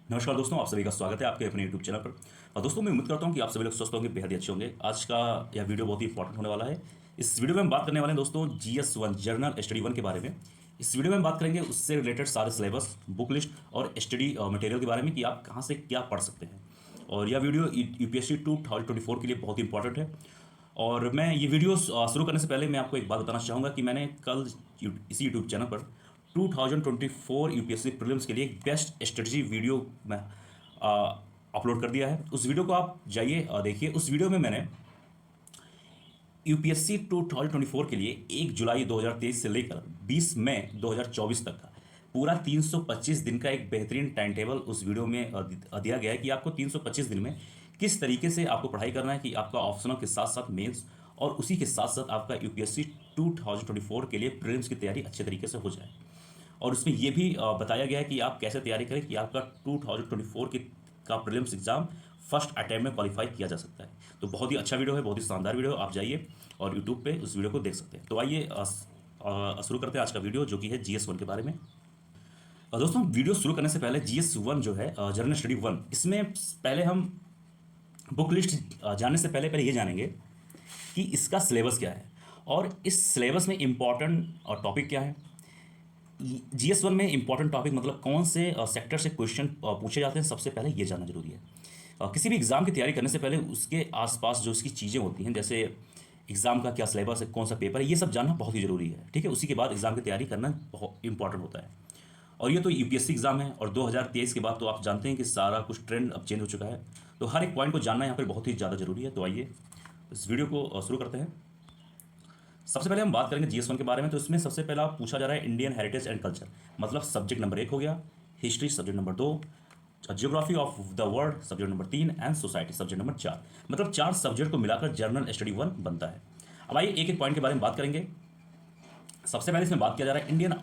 नमस्कार दोस्तों, आप सभी का स्वागत है आपके अपने YouTube चैनल पर। और दोस्तों, मैं उम्मीद करता हूं कि आप सभी लोग स्वस्थ होंगे, बेहद ही अच्छे होंगे। आज का यह वीडियो बहुत ही इंपॉर्टेंट होने वाला है। इस वीडियो में हम बात करने वाले हैं दोस्तों GS1 जर्नल स्टडी 1 के बारे में। इस वीडियो में हम बात करेंगे उससे रिलेटेड सारे सिलेबस, बुक लिस्ट और स्टडी मटेरियल के बारे में कि आप कहाँ से क्या पढ़ सकते हैं। और यह वीडियो UPSC 2024 के लिए बहुत ही इंपॉर्टेंट है। और मैं ये वीडियो शुरू करने से पहले मैं आपको एक बात बताना चाहूँगा कि मैंने कल इसी यूट्यूब चैनल पर 2024 यूपीएससी प्रीलिम्स के लिए एक बेस्ट स्ट्रेटजी वीडियो मैं अपलोड कर दिया है। उस वीडियो को आप जाइए देखिए। उस वीडियो में मैंने यूपीएससी 2024 के लिए 1 जुलाई 2023 से लेकर 20 मई 2024 तक का पूरा 325 दिन का एक बेहतरीन टाइम टेबल उस वीडियो में दिया गया है कि आपको 325 दिन में किस तरीके से आपको पढ़ाई करना है कि आपका ऑप्शनल के साथ साथ मेंस और उसी के साथ साथ आपका यूपीएससी 2024 के लिए प्रीलिम्स की तैयारी अच्छे तरीके से हो जाए। और उसमें यह भी बताया गया है कि आप कैसे तैयारी करें कि आपका 2024 का प्रीलिम्स एग्जाम फर्स्ट अटैम्प्ट में क्वालिफाई किया जा सकता है। तो बहुत ही अच्छा वीडियो है, बहुत ही शानदार वीडियो है। आप जाइए और यूट्यूब पे उस वीडियो को देख सकते हैं। तो आइए शुरू करते हैं आज का वीडियो, जो कि है GS1 के बारे में। दोस्तों, वीडियो शुरू करने से पहले GS1 जो है जर्नल स्टडी 1, इसमें पहले हम बुक लिस्ट जानने से पहले पहले ये जानेंगे कि इसका सिलेबस क्या है और इस सिलेबस में इम्पॉर्टेंट टॉपिक क्या है। GS1 में इंपॉर्टेंट टॉपिक मतलब कौन से सेक्टर से क्वेश्चन पूछे जाते हैं, सबसे पहले ये जानना जरूरी है। किसी भी एग्ज़ाम की तैयारी करने से पहले उसके आसपास जो उसकी चीज़ें होती हैं, जैसे एग्ज़ाम का क्या सिलेबस है, कौन सा पेपर है, ये सब जानना बहुत ही ज़रूरी है। ठीक है, उसी के बाद एग्ज़ाम की तैयारी करना बहुत इंपॉर्टेंट होता है। और ये तो यूपीएससी एग्ज़ाम है और 2023 के बाद तो आप जानते हैं कि सारा कुछ ट्रेंड अब चेंज हो चुका है। तो हर एक पॉइंट को जानना यहाँ पर बहुत ही ज़्यादा ज़रूरी है। तो आइए इस वीडियो को शुरू करते हैं। सबसे पहले हम बात करेंगे GS1 के बारे में। तो इसमें सबसे पहला पूछा जा रहा है इंडियन हेरिटेज एंड कल्चर, मतलब सब्जेक्ट नंबर 1 हो गया। History subject number 2, geography of the world subject number 3 and society subject number 4। मतलब 4 सब्जेक्ट को मिलाकर जर्नल स्टडी 1 बनता है। अब आइए एक एक पॉइंट के बारे में बात करेंगे। सबसे पहले इसमें बात किया जा रहा है Indian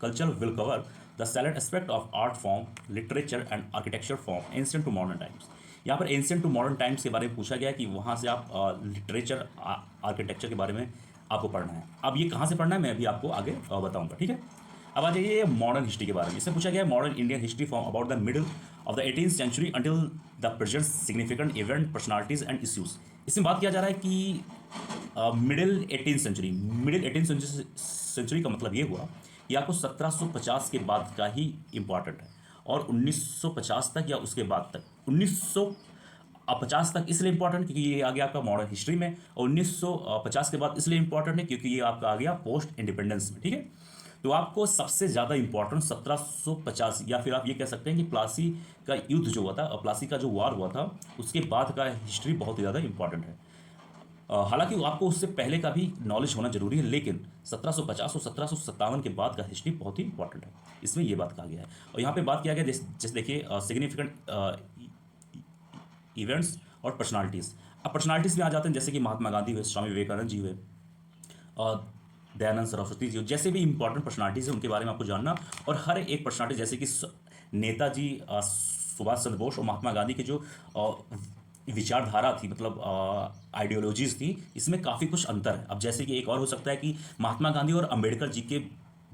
culture will cover the salient aspect of art form, literature and architecture form ancient to modern times. यहाँ पर एंशिएंट टू मॉडर्न टाइम्स के बारे में पूछा गया है कि वहाँ से आप लिटरेचर आर्किटेक्चर के बारे में आपको पढ़ना है। अब ये कहाँ से पढ़ना है मैं अभी आपको आगे बताऊँगा। ठीक है, अब आ जाइए मॉडर्न हिस्ट्री के बारे में। इसमें पूछा गया है modern Indian history from about the middle of the 18th century until the present significant event, personalities and issues. इसमें बात किया जा रहा है कि middle 18th century, middle 18th century का मतलब ये हुआ कि आपको 1750 के बाद का ही इम्पॉर्टेंट है और 1950 तक या उसके बाद तक 1950 तक इसलिए इंपॉर्टेंट क्योंकि ये आ गया आपका मॉडर्न हिस्ट्री में, और 1950 के बाद इसलिए इंपॉर्टेंट है क्योंकि ये आपका आ गया पोस्ट इंडिपेंडेंस में। ठीक है, तो आपको सबसे ज़्यादा इंपॉर्टेंट 1750 या फिर आप ये कह सकते हैं कि प्लासी का युद्ध जो हुआ था, प्लासी का जो वार हुआ था, उसके बाद का हिस्ट्री बहुत ही ज़्यादा इंपॉर्टेंट है। हालांकि आपको उससे पहले का भी नॉलेज होना जरूरी है, लेकिन 1750 और 1757 के बाद का हिस्ट्री बहुत ही इंपॉर्टेंट है, इसमें ये बात कहा गया है। और यहाँ पे बात किया गया जैसे देखिए सिग्निफिकेंट इवेंट्स और पर्सनालिटीज़। अब पर्सनालिटीज़ में आ जाते हैं जैसे कि महात्मा गांधी हुए, स्वामी विवेकानंद जी हुए और दयानंद सरस्वती जी, जैसे भी इंपॉर्टेंट पर्सनालिटीज़ हैं उनके बारे में आपको जानना। और हर एक पर्सनालिटी जैसे कि नेताजी सुभाष चंद्र बोस और महात्मा गांधी के जो विचारधारा थी, मतलब आइडियोलॉजीज़ थी, इसमें काफ़ी कुछ अंतर है। अब जैसे कि एक और हो सकता है कि महात्मा गांधी और अंबेडकर जी के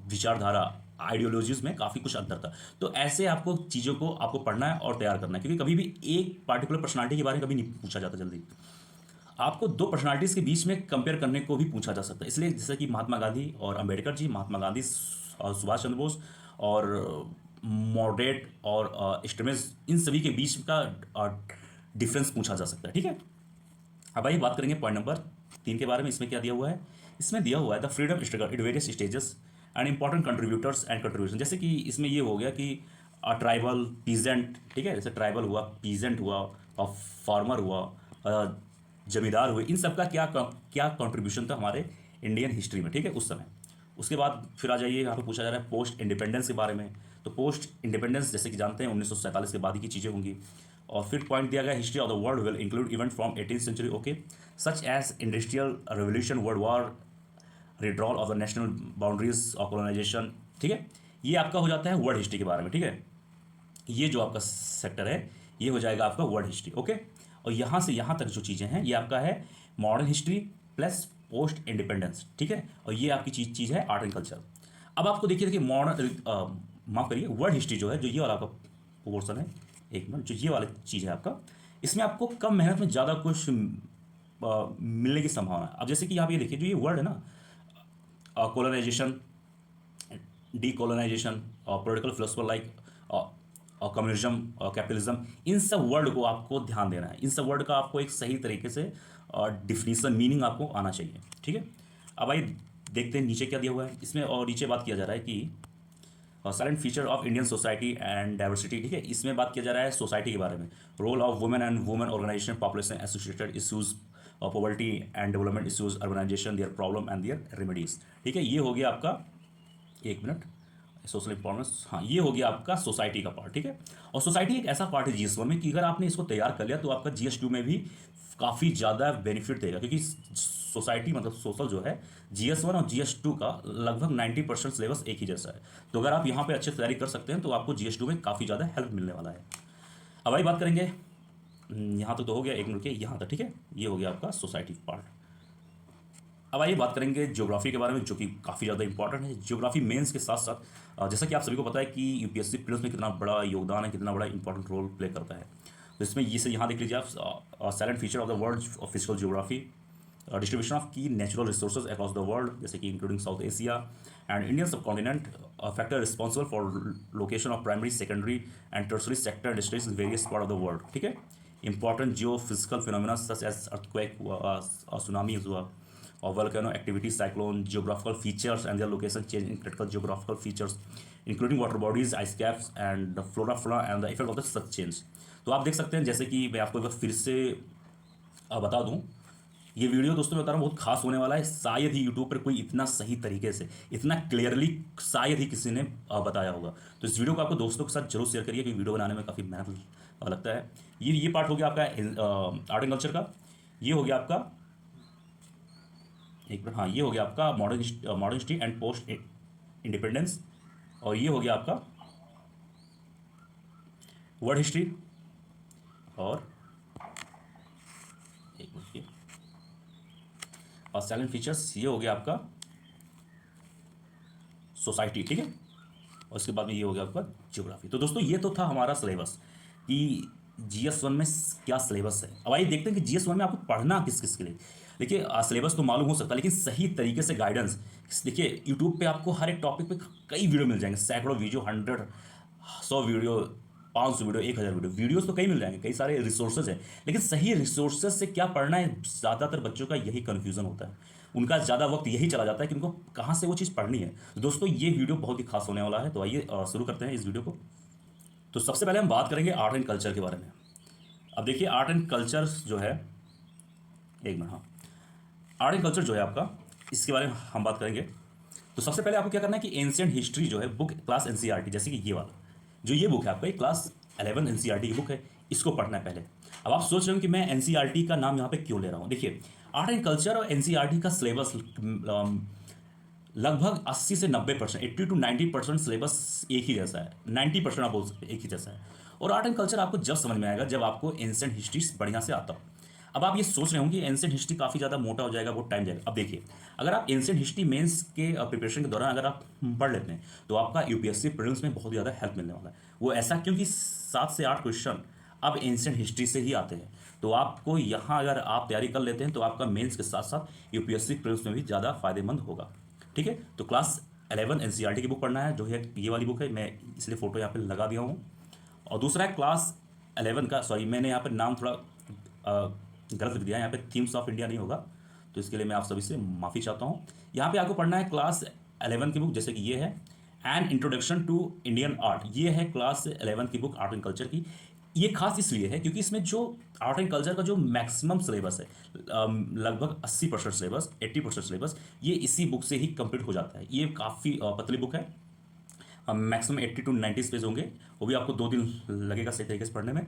विचारधारा आइडियोलॉजीज़ में काफ़ी कुछ अंतर था। तो ऐसे आपको चीज़ों को आपको पढ़ना है और तैयार करना है, क्योंकि कभी भी एक पार्टिकुलर पर्सनालिटी के बारे में कभी नहीं पूछा जाता जल्दी। आपको दो पर्सनालिटीज़ के बीच में कंपेयर करने को भी पूछा जा सकता है। इसलिए जैसे कि महात्मा गांधी और अंबेडकर जी, महात्मा गांधी और सुभाष चंद्र बोस और मॉडरेट और एक्सट्रीमिस्ट, इन सभी के बीच का डिफरेंस पूछा जा सकता है। ठीक है, अब आइए बात करेंगे पॉइंट नंबर 3 के बारे में। इसमें क्या दिया हुआ है, इसमें दिया हुआ है the freedom struggle in various stages and important contributors and contribution. जैसे कि इसमें ये हो गया कि ट्राइबल, पीजेंट, ठीक है, जैसे ट्राइबल हुआ, पीजेंट हुआ और फार्मर हुआ, जमींदार हुए, इन सब का क्या कंट्रीब्यूशन था हमारे इंडियन हिस्ट्री में। ठीक है, उस समय। उसके बाद फिर आ जाइए, यहाँ पे पूछा जा रहा है पोस्ट इंडिपेंडेंस के बारे में। तो पोस्ट इंडिपेंडेंस जैसे कि जानते हैं 1947 के बाद ही की चीज़ें होंगी। और फिर पॉइंट दिया गया history of the world will include event from 18th century, okay, such as industrial revolution, world war, redrawal of the national boundaries of colonization. ठीक है, ये आपका हो जाता है वर्ल्ड हिस्ट्री के बारे में। ठीक है, ये जो आपका सेक्टर है ये हो जाएगा आपका वर्ल्ड हिस्ट्री, ओके। और यहाँ से यहाँ तक जो चीज़ें हैं ये आपका है modern history plus post independence. ठीक है, और ये आपकी चीज़ है आर्ट एंड कल्चर। अब आपको देखिए मॉडर्न, माफ करिए, वर्ल्ड हिस्ट्री जो है, जो ये वाला आपका पोर्सन है, एक मिनट, जो ये वाला चीज़ है आपका, इसमें आपको कम मेहनत में ज़्यादा कुछ मिलने की संभावना है। अब जैसे कि यहाँ पे ये देखिए, जो ये वर्ड है ना, कोलोनाइजेशन, डीकोलोनाइजेशन और पॉलिटिकल फिलोसफर लाइक कम्युनिज्म और कैपिटलिज्म, इन सब वर्ड को आपको ध्यान देना है। इन सब वर्ड का आपको एक सही तरीके से डिफिनीसन, मीनिंग आपको आना चाहिए, ठीक है। अब आइए देखते हैं नीचे क्या दिया हुआ है इसमें। और नीचे बात किया जा रहा है कि silent feature of Indian society and diversity, ठीक है। इसमें बात किया जा रहा है सोसाइटी के बारे में, role of women and women organisation, population associated issues, poverty and development issues, urbanisation, their problem and their remedies, ठीक है। ये हो गया आपका, एक मिनट, सोशल इंपॉर्टेंस, हाँ, ये हो गया आपका सोसाइटी का पार्ट, ठीक है। और सोसाइटी एक ऐसा पार्ट है जीएस1 में कि अगर आपने इसको तैयार कर लिया तो आपका जीएस2 में भी काफ़ी ज़्यादा बेनिफिट देगा, क्योंकि सोसाइटी मतलब सोशल जो है, जीएस1 और जीएस2 का लगभग 90% सिलेबस एक ही जैसा है। तो अगर आप यहाँ पे अच्छे तैयारी कर सकते हैं तो आपको जीएस2 में काफ़ी ज़्यादा हेल्प मिलने वाला है। अब आइए बात करेंगे, यहाँ तक तो हो गया, एक मिनट के यहाँ तक, ठीक है। ये हो गया आपका सोसाइटी पार्ट। अब आइए बात करेंगे ज्योग्राफी के बारे में, जो कि काफ़ी ज़्यादा इंपॉर्टेंट है। ज्योग्राफी मेंस के साथ साथ जैसा कि आप सभी को पता है कि यूपीएससी प्रीलिम्स में कितना बड़ा योगदान है, कितना बड़ा इंपॉर्टेंट रोल प्ले करता है। तो इसमें ये से यहाँ देख लीजिए आप, silent feature of the world of physical geography, distribution of key natural resources across the world, जैसे कि including South Asia and Indian subcontinent, factor responsible for location of primary, secondary and tertiary sector districts in various part of the world, ठीक है। Important geophysical phenomena such as earthquake, tsunamis हुआ, or volcano activity, cyclone, geographical features and their location change in critical geographical features, including water bodies, ice caps, and the flora, fauna, and the effect of the such change. तो आप देख सकते हैं, जैसे कि मैं आपको एक बार फिर से बता दूं, ये वीडियो दोस्तों मैं बता रहा हूँ बहुत खास होने वाला है। शायद ही यूट्यूब पर कोई इतना सही तरीके से, इतना क्लियरली शायद ही किसी ने बताया होगा। तो इस वीडियो को आपको दोस्तों के साथ जरूर शेयर करिए, क्योंकि वीडियो बनाने में काफ़ी मेहनत लगता है। ये पार्ट हो गया आपका आर्ट एंड कल्चर का। ये हो गया आपका, एक मिनट, हाँ, ये हो गया आपका modern history and post independence. और ये हो गया आपका वर्ल्ड हिस्ट्री। और एक मिनट, और साइलेंट फीचर्स, ये हो गया आपका सोसाइटी, ठीक है। और उसके बाद में ये हो गया आपका ज्योग्राफी। तो दोस्तों ये तो था हमारा सिलेबस कि जीएस1 में क्या सिलेबस है। अब आइए देखते हैं कि जीएस1 में आपको पढ़ना किस किस के लिए। देखिए सिलेबस तो मालूम हो सकता है, लेकिन सही तरीके से गाइडेंस, देखिए यूट्यूब पे आपको हर एक टॉपिक पे कई वीडियो मिल जाएंगे, सैकड़ों वीडियो, 100, 100 वीडियो, 500 वीडियो, 1000 वीडियोस तो कई मिल जाएंगे, कई सारे रिसोर्सेज हैं। लेकिन सही रिसोर्सेज से क्या पढ़ना है, ज़्यादातर बच्चों का यही कन्फ्यूज़न होता है। उनका ज़्यादा वक्त यही चला जाता है कि उनको कहाँ से वो चीज़ पढ़नी है। तो दोस्तों ये वीडियो बहुत ही खास होने वाला है। तो आइए शुरू करते हैं इस वीडियो को। तो सबसे पहले हम बात करेंगे आर्ट एंड कल्चर के बारे में। अब देखिए आर्ट एंड कल्चर जो है, एक मिनट, हाँ, आर्ट एंड कल्चर जो है आपका, इसके बारे में हम बात करेंगे। तो सबसे पहले आपको क्या करना है कि एंशिएंट हिस्ट्री जो है बुक, क्लास एनसीईआरटी, जैसे कि ये वाला जो ये बुक है आपका, क्लास 11 एनसीईआरटी की बुक है, इसको पढ़ना है पहले। अब आप सोच रहे हो कि मैं एनसीईआरटी का नाम यहाँ पे क्यों ले रहा हूँ। देखिए आर्ट एंड कल्चर और एनसीईआरटी का सिलेबस लगभग 80 से 90%, 80 to 90% सिलेबस एक ही जैसा है, 90% आप बोल सकते हैं एक ही जैसा है। और आर्ट एंड कल्चर आपको जब समझ में आएगा जब आपको एंशिएंट हिस्ट्री बढ़िया से आता हो। अब आप ये सोच रहे होंगे कि एंशिएंट हिस्ट्री काफ़ी ज़्यादा मोटा हो जाएगा, वो टाइम जाएगा। अब देखिए अगर आप एंशिएंट हिस्ट्री मेंस के प्रिपरेशन के दौरान अगर आप पढ़ लेते हैं तो आपका यूपीएससी प्रीलिम्स में बहुत ज़्यादा हेल्प मिलने वाला है। वो ऐसा क्योंकि 7 से 8 क्वेश्चन अब एंशिएंट हिस्ट्री से ही आते हैं। तो आपको यहाँ अगर आप तैयारी कर लेते हैं तो आपका मेंस के साथ साथ यूपीएससी प्रीलिम्स में भी ज़्यादा फायदेमंद होगा, ठीक है। तो क्लास 11 एनसीईआरटी की बुक पढ़ना है, जो है ये वाली बुक है, मैं इसलिए फ़ोटो यहाँ पे लगा दिया हूँ। और दूसरा है क्लास 11 का, सॉरी मैंने यहाँ पर नाम थोड़ा गलत लिख दिया है, यहाँ पे थीम्स ऑफ इंडिया नहीं होगा, तो इसके लिए मैं आप सभी से माफ़ी चाहता हूँ। यहाँ पे आपको पढ़ना है क्लास 11 की बुक, जैसे कि ये है an introduction to Indian art, ये है क्लास 11 की बुक आर्ट एंड कल्चर की। ये खास इसलिए है क्योंकि इसमें जो आर्ट एंड कल्चर का जो मैक्सिमम सिलेबस है, लगभग 80% सिलेबस, 80% सिलेबस ये इसी बुक से ही कंप्लीट हो जाता है। ये काफ़ी पतली बुक है, मैक्सिमम 80 to 90 पेज होंगे, वो भी आपको 2 दिन लगेगा सही तरीके से पढ़ने में।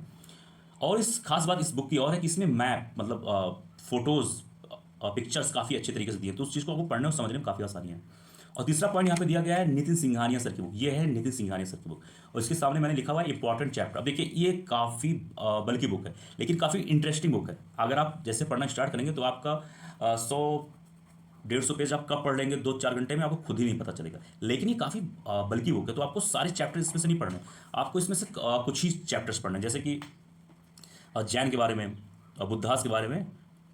और इस खास बात इस बुक की और है कि इसमें मैप मतलब फोटोज़, पिक्चर्स काफ़ी अच्छे तरीके से दिए, तो उस चीज़ को आपको पढ़ने और समझने में काफ़ी आसानी है। और तीसरा पॉइंट यहाँ पे दिया गया है नितिन सिंघानिया सर की बुक, ये है नितिन सिंघानिया सर की बुक, और इसके सामने मैंने लिखा हुआ है इंपॉर्टेंट चैप्टर। अब देखिए ये काफ़ी बल्कि बुक है, लेकिन काफ़ी इंटरेस्टिंग बुक है। अगर आप जैसे पढ़ना स्टार्ट करेंगे तो आपका 100 150 पेज आप कब पढ़ लेंगे 2-4 घंटे में, आपको खुद ही नहीं पता चलेगा। लेकिन ये काफ़ी बल्कि बुक है, तो आपको सारे चैप्टर इसमें से नहीं पढ़ने, आपको इसमें से कुछ ही चैप्टर्स पढ़ने हैं, जैसे कि जैन के बारे में, बुद्धास के बारे में,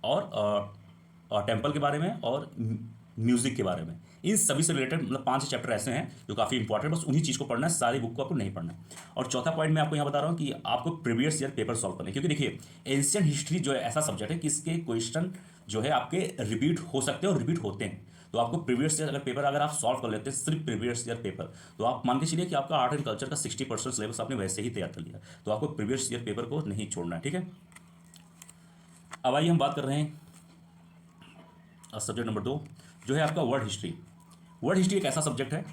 और टेम्पल के बारे में, और म्यूज़िक के बारे में। इन सभी से रिलेटेड मतलब 5 चैप्टर ऐसे हैं जो काफ़ी इंपॉर्टेंट, बस उन्हीं चीज़ को पढ़ना है, सारी बुक को आपको नहीं पढ़ना है। और चौथा पॉइंट मैं आपको यहाँ बता रहा हूँ कि आपको प्रीवियस ईयर पेपर सॉल्व करने हैं, क्योंकि देखिए एंशियंट हिस्ट्री जो है ऐसा सब्जेक्ट है कि इसके क्वेश्चन जो है आपके रिपीट हो सकते हैं और रिपीट होते हैं। तो आपको प्रीवियस ईयर अगर पेपर अगर आप सॉल्व कर लेते हैं सिर्फ प्रीवियस ईयर पेपर, तो आप मान के चलिए कि आपका आर्ट एंड कल्चर का 60% सिलेबस आपने वैसे ही तैयार कर लिया। तो आपको प्रीवियस ईयर पेपर को नहीं छोड़ना है, ठीक है। अब आइए हम बात कर रहे हैं सब्जेक्ट नंबर 2, जो है आपका वर्ल्ड हिस्ट्री। वर्ल्ड हिस्ट्री एक ऐसा सब्जेक्ट है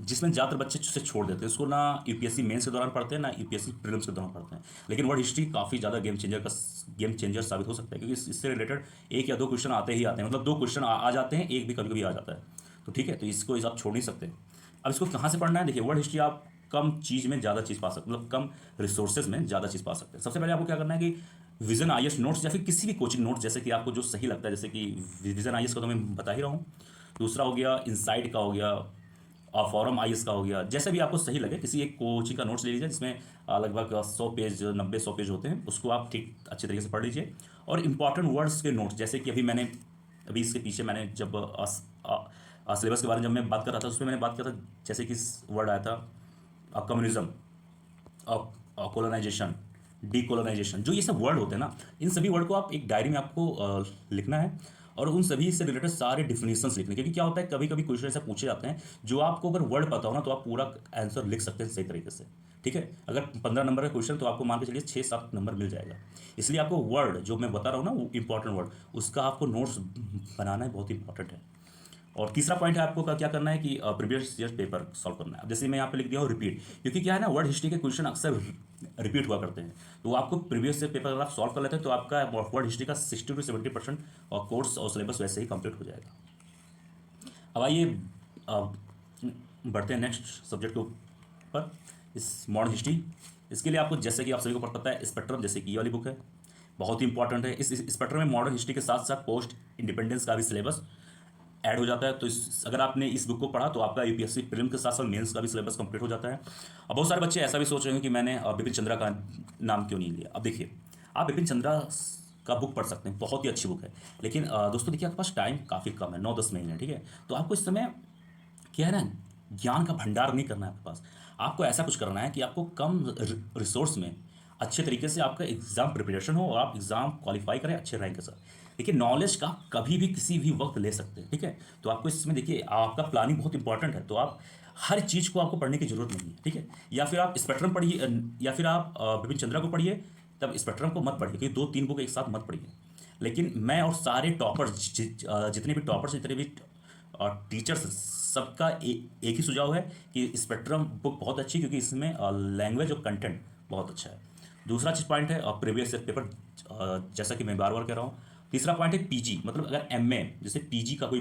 जिसमें ज़्यादातर बच्चे उसे छोड़ देते हैं, इसको ना यूपीएससी मेंस के दौरान पढ़ते हैं, ना यूपीएससी प्रीलिम्स के दौरान पढ़ते हैं। लेकिन वर्ल्ड हिस्ट्री काफ़ी ज़्यादा गेम चेंजर साबित हो सकता है, क्योंकि इससे रिलेटेड 1 या 2 क्वेश्चन आते ही आते हैं, मतलब 2 क्वेश्चन आ जाते हैं, एक भी कभी कभी आ जाता है। तो ठीक है, तो इसको आप छोड़ नहीं सकते। अब इसको कहाँ से पढ़ना है, देखिए वर्ल्ड हिस्ट्री आप कम चीज़ में ज़्यादा चीज़ पा सकते, मतलब कम रिसोर्सेज में ज़्यादा चीज़ पा सकते हैं। सबसे पहले आपको क्या करना है कि विजन आईएएस नोट्स या फिर किसी भी कोचिंग नोट्स, जैसे कि आपको जो सही लगता है, जैसे कि विजन आईएएस का तो मैं बता ही रहा हूँ, दूसरा हो गया इनसाइड का हो गया, और फॉरम आईएएस का हो गया, जैसे भी आपको सही लगे किसी एक कोचिंग का नोट्स ले लीजिए, जिसमें लगभग 100 पेज 90-100 पेज होते हैं, उसको आप ठीक अच्छे तरीके से पढ़ लीजिए। और इंपॉर्टेंट वर्ड्स के नोट्स, जैसे कि अभी इसके पीछे मैंने जब सिलेबस के बारे में जब मैं बात कर रहा था, उसमें मैंने बात किया था, जैसे कि वर्ड आया था कम्युनिज्म, कोलोनाइजेशन, डीकोलोनाइजेशन, जो ये सब वर्ड होते हैं ना, इन सभी वर्ड को आप एक डायरी में आपको लिखना है, और उन सभी से रिलेटेड सारे डिफिनेशंस लिखने, क्योंकि क्या होता है कभी कभी क्वेश्चन ऐसे पूछे जाते हैं जो आपको अगर वर्ड पता हो ना तो आप पूरा आंसर लिख सकते हैं सही तरीके से, ठीक है। अगर 15 नंबर का क्वेश्चन तो आपको मान के चलिए 6-7 नंबर मिल जाएगा। इसलिए आपको वर्ड जो मैं बता रहा हूँ ना, वो इंपॉर्टेंट वर्ड, उसका आपको नोट्स बनाना है, बहुत इंपॉर्टेंट है। और तीसरा पॉइंट है आपको क्या करना है कि प्रीवियस ईयर पेपर सॉल्व करना है। अब जैसे मैं यहाँ पे लिख दिया हूँ रिपीट, क्योंकि क्या है ना, वर्ल्ड हिस्ट्री के क्वेश्चन अक्सर रिपीट हुआ करते हैं, तो आपको प्रीवियस ईयर पेपर अगर आप सॉल्व कर लेते हैं तो आपका वर्ल्ड हिस्ट्री का 60-70% और कोर्स और सिलेबस वैसे ही कंप्लीट हो जाएगा। अब आइए बढ़ते हैं नेक्स्ट सब्जेक्ट के ऊपर, इस मॉडर्न हिस्ट्री। इसके लिए आपको, जैसे कि आप सभी को पता है, स्पेक्ट्रम, जैसे कि ये वाली बुक है, बहुत ही इंपॉर्टेंट है। इस स्पेक्ट्रम में मॉडर्न हिस्ट्री के साथ साथ पोस्ट इंडिपेंडेंस का भी सिलेबस ऐड हो जाता है। तो अगर आपने इस बुक को पढ़ा तो आपका यूपीएससी प्रीलिम के साथ साथ मेंस का भी सिलेबस कंप्लीट हो जाता है। अब बहुत सारे बच्चे ऐसा भी सोच रहे हैं कि मैंने बिपिन चंद्रा का नाम क्यों नहीं लिया। अब देखिए, आप बिपिन चंद्रा का बुक पढ़ सकते हैं, बहुत ही अच्छी बुक है, लेकिन दोस्तों देखिए आपके पास टाइम काफ़ी कम है, 9-10 महीने, ठीक है। तो आपको इस समय क्या है ना, ज्ञान का भंडार नहीं करना है आपके पास, आपको ऐसा कुछ करना है कि आपको कम रिसोर्स में अच्छे तरीके से आपका एग्ज़ाम प्रिपरेशन हो और आप एग्ज़ाम क्वालिफाई करें अच्छे रैंक के साथ। देखिए नॉलेज का कभी भी किसी भी वक्त ले सकते हैं, ठीक है। तो आपको इसमें देखिए आपका प्लानिंग बहुत इंपॉर्टेंट है, तो आप हर चीज़ को आपको पढ़ने की जरूरत नहीं है, ठीक है। या फिर आप स्पेक्ट्रम पढ़िए, या फिर आप बिपिन चंद्रा को पढ़िए, तब स्पेक्ट्रम को मत पढ़िए, क्योंकि 2-3 बुक एक साथ मत पढ़िए। लेकिन मैं और सारे टॉपर्स जितने भी टॉपर्स, जितने भी टीचर्स, सबका एक ही सुझाव है कि स्पेक्ट्रम बुक बहुत अच्छी, क्योंकि इसमें लैंग्वेज और कंटेंट बहुत अच्छा है। दूसरा चीज पॉइंट है प्रीवियस ईयर पेपर, जैसा कि मैं बार बार कह रहा हूँ। तीसरा पॉइंट है पीजी, मतलब अगर एमए, जैसे पीजी का कोई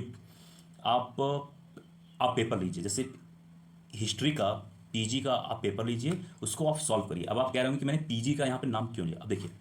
आप आप पेपर लीजिए, जैसे हिस्ट्री का पीजी का आप पेपर लीजिए, उसको आप सॉल्व करिए। अब आप कह रहे होंगे कि मैंने पीजी का यहाँ पे नाम क्यों लिया। अब देखिए,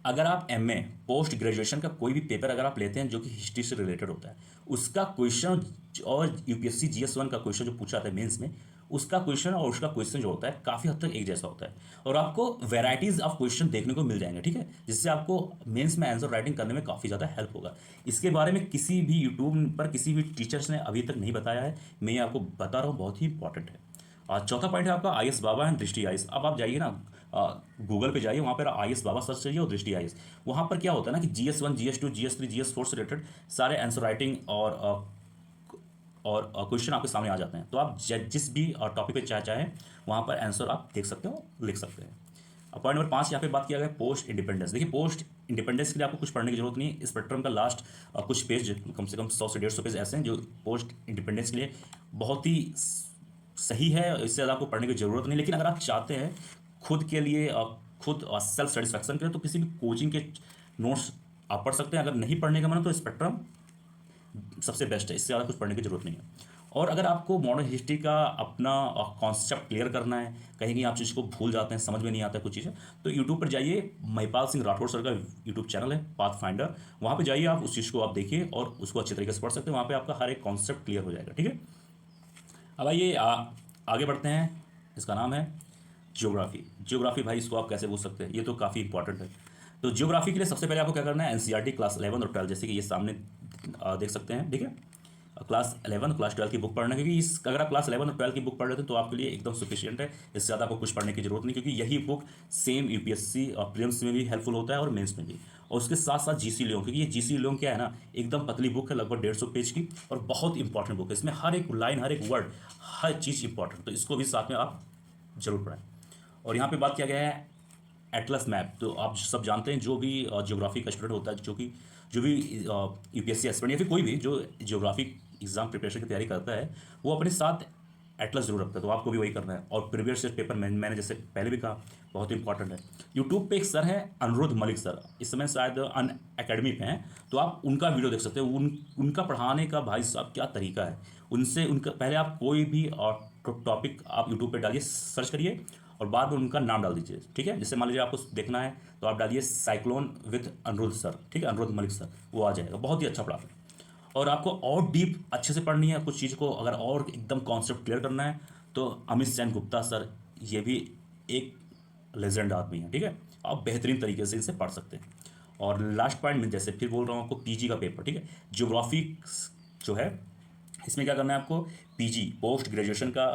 अगर आप एमए पोस्ट ग्रेजुएशन का कोई भी पेपर अगर आप लेते हैं जो कि हिस्ट्री से रिलेटेड होता है, उसका क्वेश्चन और यूपीएससी जीएस 1 का क्वेश्चन जो पूछा जाता है मेंस में, उसका क्वेश्चन और उसका क्वेश्चन जो होता है काफ़ी हद तक एक जैसा होता है, और आपको वेराइटीज़ ऑफ क्वेश्चन देखने को मिल जाएंगे, ठीक है, जिससे आपको मेंस में आंसर राइटिंग करने में काफ़ी ज़्यादा हेल्प होगा। इसके बारे में किसी भी यूट्यूब पर किसी भी टीचर्स ने अभी तक नहीं बताया है, मैं ये आपको बता रहा हूँ, बहुत ही इंपॉर्टेंट है। और चौथा पॉइंट है आपका आईएस बाबा एंड दृष्टि आईएस। अब आप जाइए ना, गूगल पे जाइए, वहाँ पर आईएस बाबा सर्च करिए और दृष्टि आईएस। वहाँ पर क्या होता है ना कि GS 1, GS 2, GS 3, GS 4 से रिलेटेड सारे आंसर राइटिंग और क्वेश्चन आपके सामने आ जाते हैं। तो आप जिस भी टॉपिक पे चाहें वहाँ पर आंसर आप देख सकते हो, लिख सकते हैं। पॉइंट नंबर 5 यहाँ पे बात किया गया पोस्ट इंडिपेंडेंस। देखिए पोस्ट इंडिपेंडेंस के लिए आपको कुछ पढ़ने की जरूरत नहीं है। स्पेक्ट्रम का लास्ट कुछ पेज, कम से कम 100 से 150 पेज ऐसे हैं जो पोस्ट इंडिपेंडेंस के लिए बहुत ही सही है, इससे ज़्यादा आपको पढ़ने की ज़रूरत नहीं। लेकिन अगर आप चाहते हैं खुद के लिए खुद सेल्फ सेटिस्फैक्शन के लिए, तो किसी भी कोचिंग के नोट्स आप पढ़ सकते हैं। अगर नहीं पढ़ने का मन है तो स्पेक्ट्रम सबसे बेस्ट है, इससे ज़्यादा कुछ पढ़ने की जरूरत नहीं है। और अगर आपको मॉडर्न हिस्ट्री का अपना कॉन्सेप्ट क्लियर करना है, कहीं कहीं आप चीज़ को भूल जाते हैं, समझ में नहीं आता है कुछ चीज़ें, तो यूट्यूब पर जाइए, महिपाल सिंह राठौर सर का यूट्यूब चैनल है पाथ फाइंडर, वहाँ पे जाइए, आप उस चीज़ को आप देखिए और उसको अच्छे तरीके से पढ़ सकते हैं, वहाँ पे आपका हर एक कॉन्सेप्ट क्लियर हो जाएगा। ठीक है, अब आइए आगे बढ़ते हैं। इसका नाम है ज्योग्राफी। ज्योग्राफी भाई इसको आप कैसे पूछ सकते हैं, ये तो काफ़ी इंपॉर्टेंट है। तो ज्योग्राफी के लिए सबसे पहले आपको क्या करना है, एनसीईआरटी क्लास 11 और 12, जैसे कि ये सामने देख सकते हैं। ठीक है, क्लास 11 क्लास 12 की बुक पढ़ना, क्योंकि इस अगर आप क्लास 11 और 12 की बुक पढ़ रहे थे तो आपके लिए एकदम सफिशिएंट है, इससे ज़्यादा आपको कुछ पढ़ने की जरूरत नहीं, क्योंकि यही बुक सेम यूपीएससी और प्रीलिम्स में भी हेल्पफुल होता है और मेंस में भी। और उसके साथ साथ जीसी लियोंग, क्योंकि ये जीसी लियोंग क्या है ना, एकदम पतली बुक है, लगभग 150 पेज की, और बहुत इंपॉर्टेंट बुक है। इसमें हर एक लाइन, हर एक वर्ड, हर चीज़ इंपॉर्टेंट, तो इसको भी साथ में आप जरूर पढ़ें। और यहाँ पे बात किया गया है एटलस मैप। तो आप सब जानते हैं, जो भी ज्योग्राफी का स्टूडेंट होता है, जो भी यूपीएससी एस्पिरेंट या फिर कोई भी जो ज्योग्राफी एग्जाम प्रिपरेशन की तैयारी करता है, वो अपने साथ एटलस जरूर रखता है। तो आपको भी वही करना है। और प्रीवियस ईयर पेपर मैंने जैसे पहले भी कहा, बहुत इंपॉर्टेंट है। यूट्यूब पे एक सर है अनिरुद्ध मलिक सर, इस समय शायद अन अकेडमी पे हैं, तो आप उनका वीडियो देख सकते हैं। उनका पढ़ाने का भाई साहब क्या तरीका है, उनसे उनका पहले आप कोई भी टॉपिक आप यूट्यूब पे डालिए, सर्च करिए, और बाद में उनका नाम डाल दीजिए। ठीक है, जैसे मान लीजिए आपको देखना है तो आप डालिए साइक्लोन विद अनिरुद्ध सर, ठीक है, अनिरुद्ध मलिक सर, वो आ जाएगा। बहुत ही अच्छा पढ़ाते हैं। और आपको और डीप अच्छे से पढ़नी है कुछ चीज़ को, अगर और एकदम कॉन्सेप्ट क्लियर करना है, तो अमित सेन गुप्ता सर, ये भी एक लेजेंड आदमी है। ठीक है, आप बेहतरीन तरीके से इनसे पढ़ सकते हैं। और लास्ट पॉइंट में जैसे फिर बोल रहा हूँ आपको, पीजी का पेपर। ठीक है, ज्योग्राफी जो है, इसमें क्या करना है आपको, पीजी पोस्ट ग्रेजुएशन का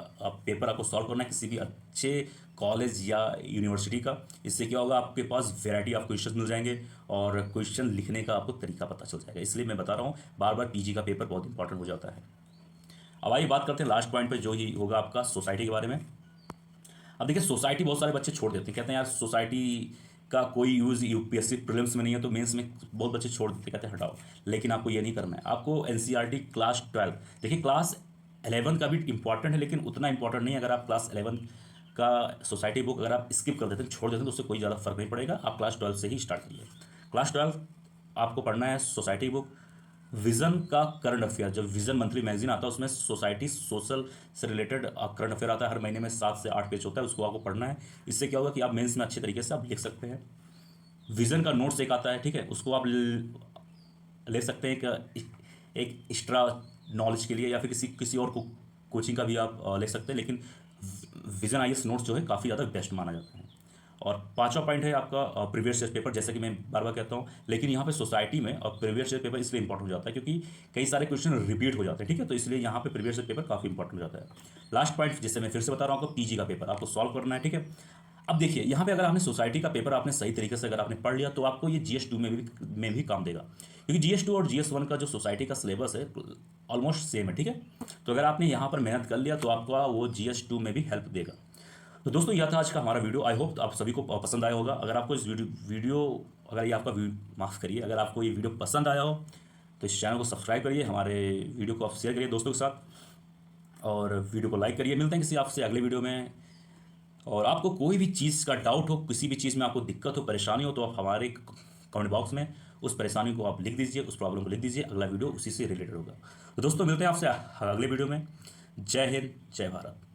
पेपर आपको सॉल्व करना है, किसी भी अच्छे कॉलेज या यूनिवर्सिटी का। इससे क्या होगा, आपके पास वैरायटी ऑफ क्वेश्चन मिल जाएंगे और क्वेश्चन लिखने का आपको तरीका पता चल जाएगा। इसलिए मैं बता रहा हूँ, बार बार पीजी का पेपर बहुत इंपॉर्टेंट हो जाता है। अब आइए बात करते हैं लास्ट पॉइंट पे, जो ही होगा आपका सोसाइटी के बारे में। अब देखिए, सोसाइटी बहुत सारे बच्चे छोड़ देते हैं, कहते हैं यार सोसाइटी का कोई यूज़ यूपीएससी प्रीलिम्स में नहीं है, तो मेंस में बहुत बच्चे छोड़ देते, कहते हैं हटाओ। लेकिन आपको ये नहीं करना है, आपको एनसीईआरटी क्लास 12, देखिए क्लास 11 का भी इंपॉर्टेंट है, लेकिन उतना इंपॉर्टेंट नहीं है। अगर आप क्लास 11 का सोसाइटी बुक अगर आप स्किप कर देते हैं, छोड़ देते हैं, तो उससे कोई ज़्यादा फर्क नहीं पड़ेगा। आप क्लास 12 से ही स्टार्ट करिए। क्लास 12 आपको पढ़ना है सोसाइटी बुक, विजन का करंट अफेयर। जब विजन मंथली मैगजीन आता है, उसमें सोसाइटी सोशल से रिलेटेड करंट अफेयर आता है, हर महीने में 7 से 8 पेज होता है, उसको आपको पढ़ना है। इससे क्या होगा कि आप मेंस में अच्छे तरीके से आप लिख सकते हैं। विजन का नोट्स एक आता है, ठीक है, उसको आप ले सकते हैं एक एक्स्ट्रा नॉलेज के लिए, या फिर किसी किसी और को कोचिंग का भी आप ले सकते हैं। लेकिन विजन आईएएस नोट्स जो है काफ़ी ज़्यादा बेस्ट माना जाता है। और पांचवा पॉइंट है आपका प्रीवियस ईयर पेपर, जैसे कि मैं बार बार कहता हूँ, लेकिन यहाँ पे सोसाइटी में और प्रीवियस ईयर पेपर इसलिए इंपॉर्टेंट हो जाता है क्योंकि कई सारे क्वेश्चन रिपीट हो जाते हैं। ठीक है, तो इसलिए यहाँ पे प्रीवियस ईयर पेपर काफ़ी इंपॉर्टेंट हो जाता है। लास्ट पॉइंट, जैसे मैं फिर से बता रहा हूँ आपको, पीजी का पेपर आपको सॉल्व करना है। ठीक है, अब देखिए यहाँ पे अगर आपने सोसाइटी का पेपर आपने सही तरीके से अगर आपने पढ़ लिया, तो आपको ये जीएस 2 में भी काम देगा, क्योंकि जीएस 2 और जीएस 1 का जो सोसाइटी का सिलेबस है ऑलमोस्ट सेम है। ठीक है, तो अगर आपने यहाँ पर मेहनत कर लिया तो आपका वो जीएस 2 में भी हेल्प देगा। तो दोस्तों, यह था आज का हमारा वीडियो। आई होप आप सभी को पसंद आया होगा। अगर आपको इस वीडियो अगर ये आपका माफ़ करिए, अगर आपको ये वीडियो पसंद आया हो तो इस चैनल को सब्सक्राइब करिए, हमारे वीडियो को आप शेयर करिए दोस्तों के साथ, और वीडियो को लाइक करिए। मिलते हैं किसी आपसे अगले वीडियो में। और आपको कोई भी चीज़ का डाउट हो, किसी भी चीज़ में आपको दिक्कत हो, परेशानी हो, तो आप हमारे कमेंट बॉक्स में उस परेशानी को आप लिख दीजिए, उस प्रॉब्लम को लिख दीजिए, अगला वीडियो उसी से रिलेटेड होगा। तो दोस्तों, मिलते हैं आपसे अगले वीडियो में। जय हिंद, जय भारत।